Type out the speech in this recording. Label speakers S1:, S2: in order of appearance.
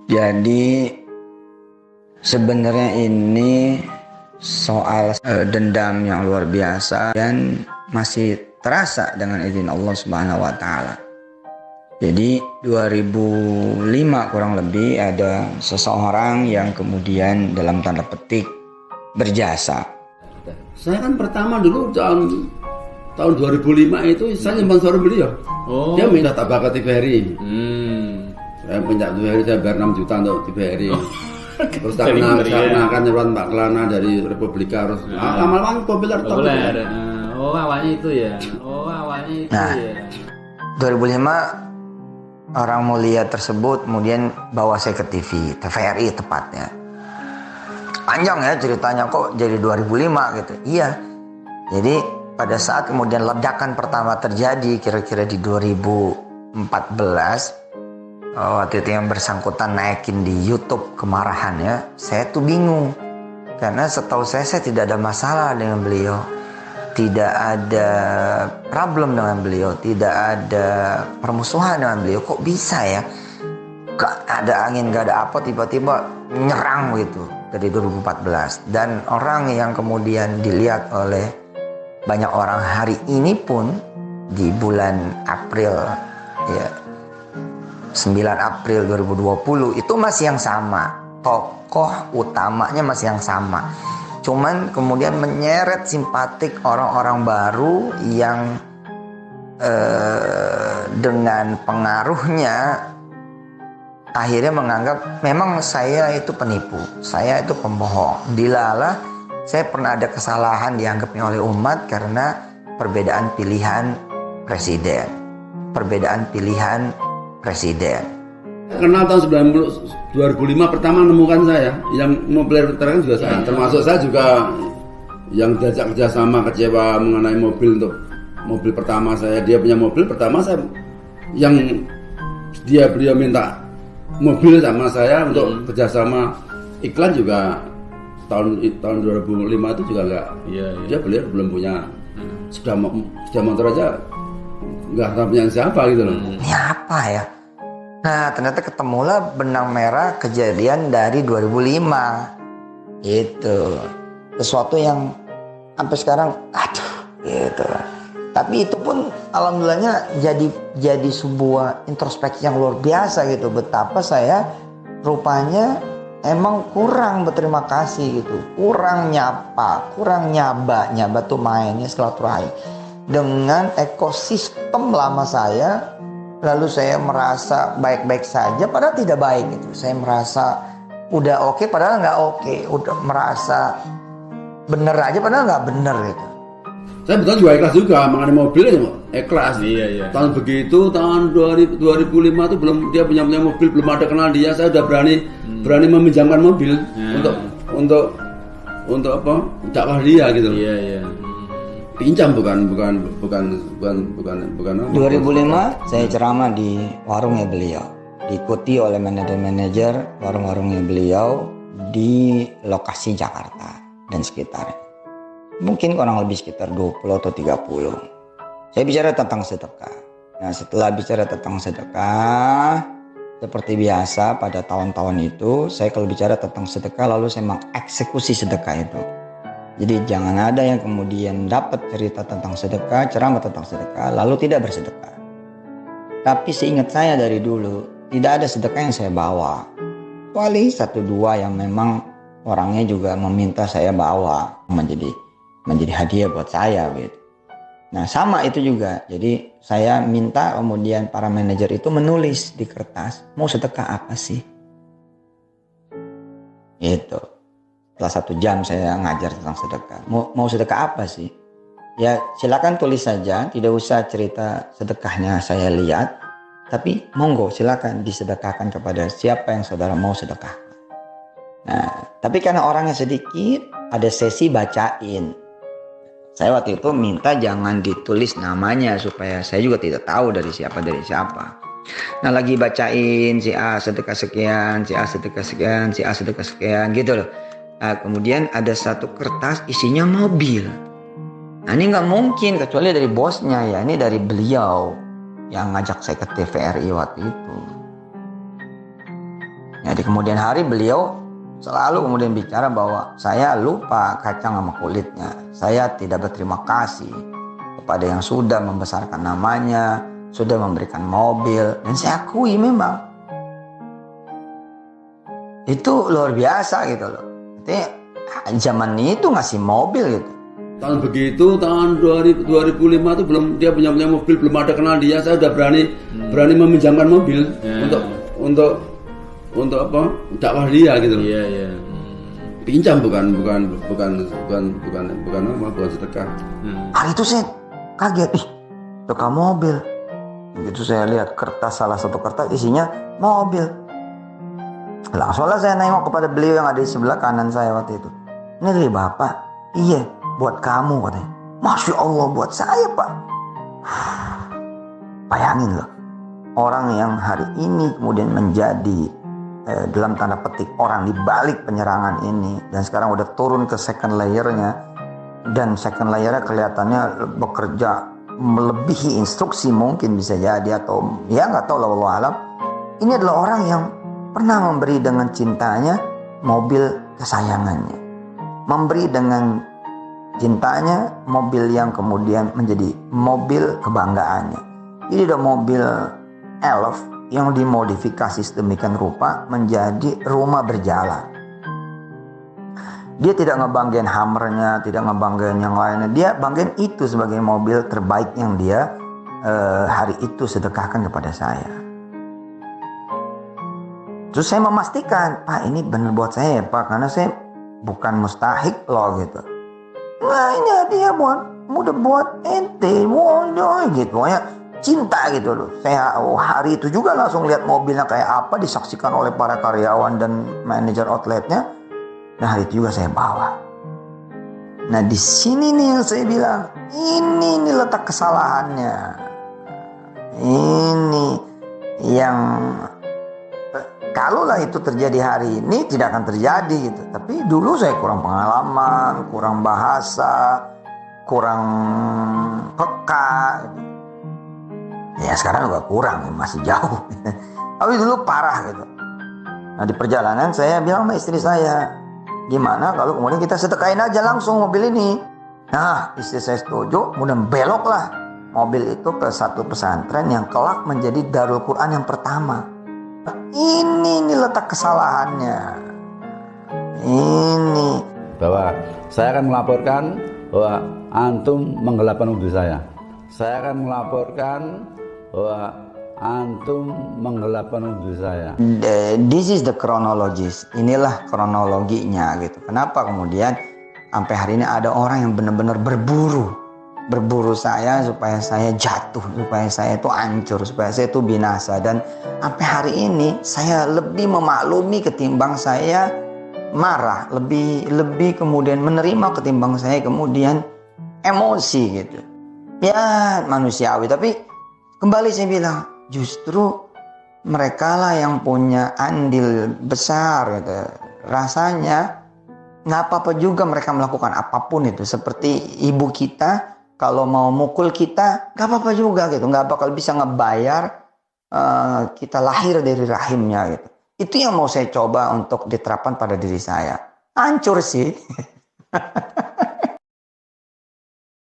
S1: Jadi sebenarnya ini soal dendam yang luar biasa dan masih terasa dengan izin Allah Subhanahu wa taala. Jadi 2005 kurang lebih ada seseorang yang kemudian dalam tanda petik berjasa.
S2: Saya kan pertama dulu tahun 2005 itu saya sponsor beliau.
S3: Oh.
S2: Dia minta tabak ke TVRI. Saya punya TVRI, saya bayar 6 juta untuk TVRI. Terus karena akan nyeruan Mbak Kelana dari Republika harus lama-lama populer.
S3: Oh awalnya itu ya.
S1: Nah, 2005 orang mulia tersebut kemudian bawa saya ke TV, TVRI tepatnya. Panjang ya ceritanya, kok jadi 2005 gitu. Iya. Jadi pada saat kemudian ledakan pertama terjadi kira-kira di 2014, waktu itu yang bersangkutan naikin di YouTube kemarahannya, saya tuh bingung. Karena setahu saya tidak ada masalah dengan beliau. Tidak ada problem dengan beliau, tidak ada permusuhan dengan beliau. Kok bisa ya? Gak ada angin, gak ada apa, tiba-tiba nyerang gitu dari 2014. Dan orang yang kemudian dilihat oleh banyak orang hari ini pun di bulan April ya 9 April 2020 itu masih yang sama. Tokoh utamanya masih yang sama. Cuman kemudian menyeret simpatik orang-orang baru yang dengan pengaruhnya akhirnya menganggap memang saya itu penipu, saya itu pembohong. Dilalah saya pernah ada kesalahan dianggapnya oleh umat karena perbedaan pilihan presiden.
S2: Kenal tahun 2005 pertama nemukan saya, yang mobil terakhir juga saya, termasuk saya juga yang diajak kerjasama kecewa mengenai mobil. Untuk mobil pertama saya, dia punya mobil pertama saya, yang beliau minta mobil sama saya untuk kerjasama iklan juga tahun 2005 itu juga enggak. Dia beliau belum punya sudah motor aja enggak tahu punya siapa gitu loh.
S1: Ini apa ya? Nah, ternyata ketemulah benang merah kejadian dari 2005. Itu sesuatu yang sampai sekarang aduh gitu. Tapi itu pun alhamdulillahnya jadi sebuah introspeksi yang luar biasa gitu. Betapa saya rupanya emang kurang berterima kasih gitu. Kurang nyapa, kurang nyaba tuh mainnya silaturahim. Dengan ekosistem lama saya, lalu saya merasa baik-baik saja padahal tidak baik gitu. Saya merasa udah oke padahal nggak oke. Udah merasa bener aja padahal nggak bener gitu.
S2: Saya betul juga ikhlas juga mengenai mobil ya, ikhlas.
S3: Iya.
S2: Tahun begitu, tahun 2005 itu belum dia punya mobil, belum ada kenal dia, saya udah berani meminjamkan mobil untuk apa? Dakwah dia gitu.
S3: Iya.
S2: Pinjam bukan
S1: 2005 saya ceramah di warungnya beliau, diikuti oleh manajer-manajer warung-warungnya beliau di lokasi Jakarta dan sekitarnya. Mungkin kurang lebih sekitar 20 atau 30. Saya bicara tentang sedekah. Nah, setelah bicara tentang sedekah, seperti biasa pada tahun-tahun itu, saya kalau bicara tentang sedekah lalu saya mengeksekusi sedekah itu. Jadi jangan ada yang kemudian dapat cerita tentang sedekah, ceramah tentang sedekah, lalu tidak bersedekah. Tapi seingat saya dari dulu, tidak ada sedekah yang saya bawa. Kecuali 1-2 yang memang orangnya juga meminta saya bawa menjadi hadiah buat saya gitu. Nah sama itu juga, jadi saya minta kemudian para manajer itu menulis di kertas, mau sedekah apa sih? Gitu. Setelah 1 jam saya ngajar tentang sedekah. Mau sedekah apa sih? Ya silakan tulis saja, tidak usah cerita sedekahnya saya lihat. Tapi monggo silakan disedekahkan kepada siapa yang saudara mau sedekah. Nah, tapi karena orangnya sedikit, ada sesi bacain. Saya waktu itu minta jangan ditulis namanya supaya saya juga tidak tahu dari siapa. Nah lagi bacain si A sedekah sekian, si A sedekah sekian, si A sedekah sekian gitu loh. Nah, kemudian ada 1 kertas isinya mobil. Nah ini nggak mungkin kecuali dari bosnya ya, ini dari beliau yang ngajak saya ke TVRI waktu itu. Ya Nah, di kemudian hari beliau selalu kemudian bicara bahwa saya lupa kacang sama kulitnya. Saya tidak berterima kasih kepada yang sudah membesarkan namanya, sudah memberikan mobil, dan saya akui memang itu luar biasa gitu loh. Jadi zaman itu ngasih mobil gitu.
S2: Tahun begitu, tahun 2005 itu belum dia punya mobil, belum ada kenal dia, saya udah berani meminjamkan mobil untuk apa? Dakwah dia gitu loh.
S3: Iya.
S2: Pinjam bukan sedekah.
S1: Hari itu saya kaget, tukang mobil. Begitu saya lihat kertas, salah satu kertas isinya mobil. Langsunglah saya nengok kepada beliau yang ada di sebelah kanan saya waktu itu. Ini dari bapak? Iya, buat kamu katanya. Masya Allah, buat saya pak. Bayangin loh, orang yang hari ini kemudian menjadi dalam tanda petik orang di balik penyerangan ini, dan sekarang udah turun ke second layernya, dan second layernya kelihatannya bekerja melebihi instruksi mungkin bisa jadi, atau ya nggak tahu lah, wallahu alam. Ini adalah orang yang pernah memberi dengan cintanya mobil kesayangannya, memberi dengan cintanya mobil yang kemudian menjadi mobil kebanggaannya. Ini ada mobil Elf yang dimodifikasi sedemikian rupa menjadi rumah berjalan. Dia tidak ngebanggain Hummernya, tidak ngebanggain yang lainnya. Dia banggain itu sebagai mobil terbaik yang dia hari itu sedekahkan kepada saya. Terus saya memastikan, Pak ini benar buat saya ya Pak, karena saya bukan mustahik loh gitu. Nah ini hadiah buat ente, gitu. Pokoknya cinta gitu loh. Saya hari itu juga langsung lihat mobilnya kayak apa, disaksikan oleh para karyawan dan manajer outletnya. Dan hari itu juga saya bawa. Nah di sini nih yang saya bilang, ini letak kesalahannya. Ini yang kalaulah itu terjadi hari ini tidak akan terjadi gitu. Tapi dulu saya kurang pengalaman, kurang bahasa, kurang peka. Ya sekarang juga kurang, masih jauh. Tapi dulu parah gitu. Nah di perjalanan saya bilang sama istri saya, gimana kalau kemudian kita sedekahin aja langsung mobil ini. Nah istri saya setuju, kemudian beloklah mobil itu ke satu pesantren yang kelak menjadi Darul Quran yang pertama. Ini letak kesalahannya. Ini
S4: bahwa saya akan melaporkan bahwa antum menggelapkan mobil saya. Saya akan melaporkan bahwa antum menggelapkan mobil saya.
S1: This is the chronologies. Inilah kronologinya gitu. Kenapa kemudian sampai hari ini ada orang yang benar-benar berburu saya supaya saya jatuh, supaya saya itu hancur, supaya saya itu binasa. Dan sampai hari ini saya lebih memaklumi ketimbang saya marah, lebih kemudian menerima ketimbang saya kemudian emosi gitu. Ya manusiawi, tapi kembali saya bilang justru mereka lah yang punya andil besar gitu. Rasanya nggak apa-apa juga mereka melakukan apapun itu. Seperti ibu kita kalau mau mukul kita nggak apa-apa juga gitu, nggak bakal bisa ngebayar kita lahir dari rahimnya gitu. Itu yang mau saya coba untuk diterapkan pada diri saya. Hancur sih.